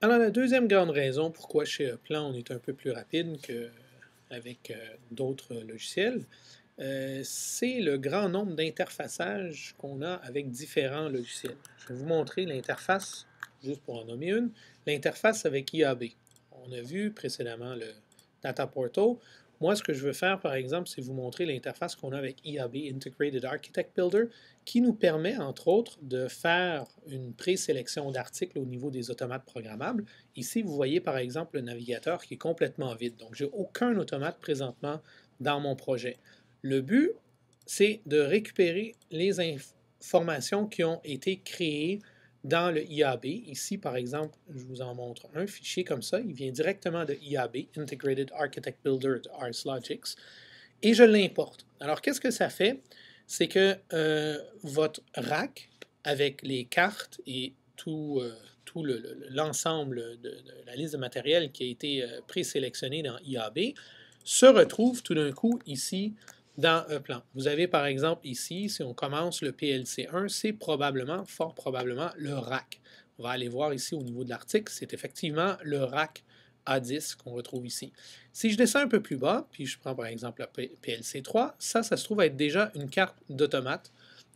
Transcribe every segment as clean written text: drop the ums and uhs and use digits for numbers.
Alors, la deuxième grande raison pourquoi chez Plan on est un peu plus rapide qu'avec d'autres logiciels, c'est le grand nombre d'interfaçages qu'on a avec différents logiciels. Je vais vous montrer l'interface, juste pour en nommer une, l'interface avec IAB. On a vu précédemment le Data Portal. Moi, ce que je veux faire, par exemple, c'est vous montrer l'interface qu'on a avec IAB, Integrated Architect Builder, qui nous permet, entre autres, de faire une présélection d'articles au niveau des automates programmables. Ici, vous voyez, par exemple, le navigateur qui est complètement vide. Donc, je n'ai aucun automate présentement dans mon projet. Le but, c'est de récupérer les informations qui ont été créées dans le IAB. Ici, par exemple, je vous en montre un fichier comme ça. Il vient directement de IAB, Integrated Architect Builder de Ars Logics, et je l'importe. Alors, qu'est-ce que ça fait? C'est que votre rack, avec les cartes et tout l'ensemble de la liste de matériel qui a été présélectionné dans IAB, se retrouve tout d'un coup ici dans un plan. Vous avez par exemple ici, si on commence le PLC1, c'est probablement, fort probablement, le rack. On va aller voir ici au niveau de l'article, c'est effectivement le rack A10 qu'on retrouve ici. Si je descends un peu plus bas, puis je prends par exemple la PLC3, ça se trouve être déjà une carte d'automate,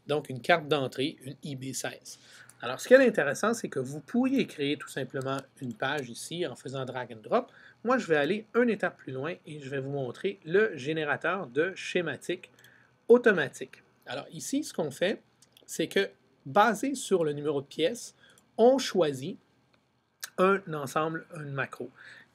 donc une carte d'entrée, une IB16. Alors, ce qui est intéressant, c'est que vous pourriez créer tout simplement une page ici en faisant drag and drop. Moi, je vais aller une étape plus loin et je vais vous montrer le générateur de schématiques automatique. Alors ici, ce qu'on fait, c'est que basé sur le numéro de pièce, on choisit un ensemble, une macro.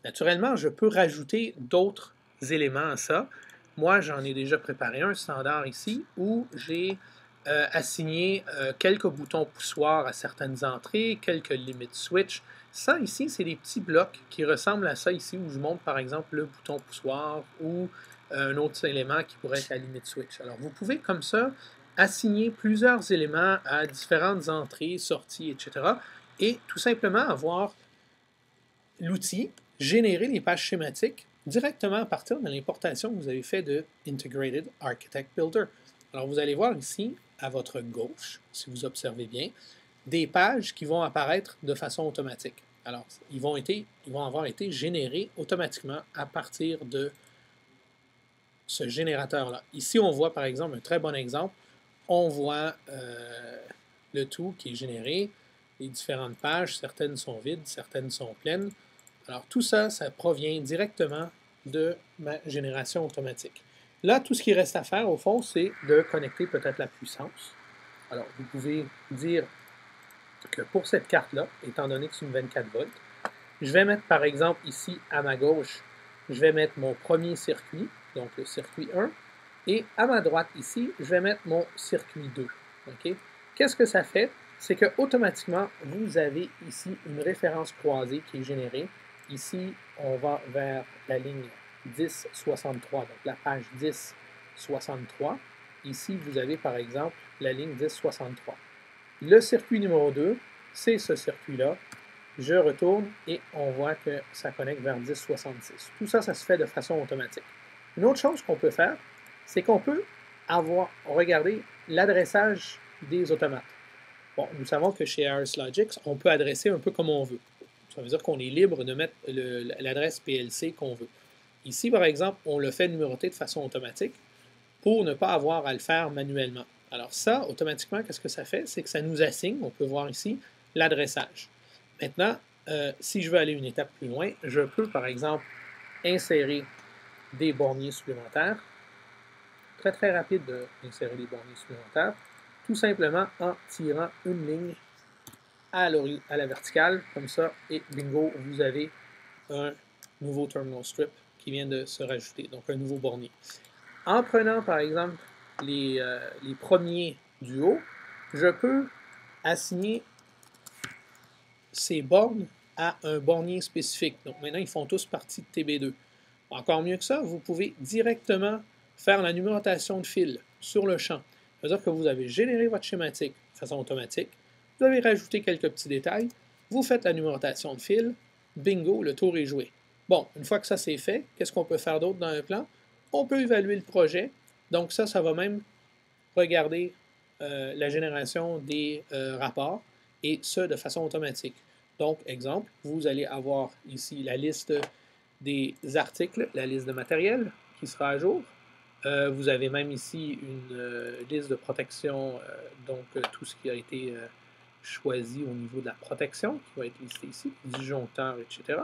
Naturellement, je peux rajouter d'autres éléments à ça. Moi, j'en ai déjà préparé un standard ici où j'ai assigné quelques boutons poussoirs à certaines entrées, quelques limit switch. Ça ici, c'est des petits blocs qui ressemblent à ça ici où je montre par exemple le bouton poussoir ou un autre élément qui pourrait être la limit switch. Alors, vous pouvez comme ça assigner plusieurs éléments à différentes entrées, sorties, etc. et tout simplement avoir l'outil générer les pages schématiques directement à partir de l'importation que vous avez fait de Integrated Architect Builder. Alors, vous allez voir ici, à votre gauche, si vous observez bien, des pages qui vont apparaître de façon automatique. Alors, ils vont avoir été générés automatiquement à partir de ce générateur-là. Ici, on voit par exemple un très bon exemple. On voit le tout qui est généré, les différentes pages, certaines sont vides, certaines sont pleines. Alors tout ça, ça provient directement de ma génération automatique. Là, tout ce qui reste à faire, au fond, c'est de connecter peut-être la puissance. Alors, vous pouvez dire que pour cette carte-là, étant donné que c'est une 24 volts, je vais mettre par exemple ici à ma gauche, je vais mettre mon premier circuit, donc le circuit 1, et à ma droite ici, je vais mettre mon circuit 2. Okay? Qu'est-ce que ça fait? C'est que automatiquement, vous avez ici une référence croisée qui est générée. Ici, on va vers la ligne 1063, donc la page 1063. Ici, vous avez par exemple la ligne 1063. Le circuit numéro 2, c'est ce circuit-là. Je retourne et on voit que ça connecte vers 1066. Tout ça, ça se fait de façon automatique. Une autre chose qu'on peut faire, c'est qu'on peut regarder l'adressage des automates. Bon, nous savons que chez Ars Logics, on peut adresser un peu comme on veut. Ça veut dire qu'on est libre de mettre l'adresse PLC qu'on veut. Ici, par exemple, on le fait numéroter de façon automatique pour ne pas avoir à le faire manuellement. Alors ça, automatiquement, qu'est-ce que ça fait? C'est que ça nous assigne, on peut voir ici, l'adressage. Maintenant, si je veux aller une étape plus loin, je peux, par exemple, insérer des borniers supplémentaires. Très, très rapide d'insérer des borniers supplémentaires, tout simplement en tirant une ligne à la verticale, comme ça, et bingo, vous avez un nouveau terminal strip qui vient de se rajouter, donc un nouveau bornier. En prenant, par exemple, les premiers du haut, je peux assigner ces bornes à un bornier spécifique. Donc maintenant, ils font tous partie de TB2. Encore mieux que ça, vous pouvez directement faire la numérotation de fil sur le champ. C'est-à-dire que vous avez généré votre schématique de façon automatique, vous avez rajouté quelques petits détails, vous faites la numérotation de fil, bingo, le tour est joué. Bon, une fois que ça c'est fait, qu'est-ce qu'on peut faire d'autre dans un plan? On peut évaluer le projet. Donc ça va même regarder la génération des rapports, et ce, de façon automatique. Donc, exemple, vous allez avoir ici la liste des articles, la liste de matériel qui sera à jour. Vous avez même ici une liste de protection, donc tout ce qui a été choisi au niveau de la protection, qui va être listé ici, disjoncteur, etc.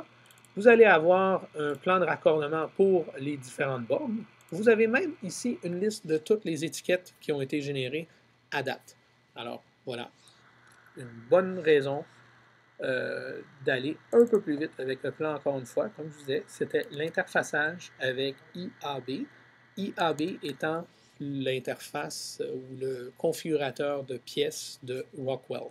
Vous allez avoir un plan de raccordement pour les différentes bornes. Vous avez même ici une liste de toutes les étiquettes qui ont été générées à date. Alors, voilà, une bonne raison d'aller un peu plus vite avec le plan, encore une fois. Comme je vous disais, c'était l'interfaçage avec IAB. IAB étant l'interface ou le configurateur de pièces de Rockwell.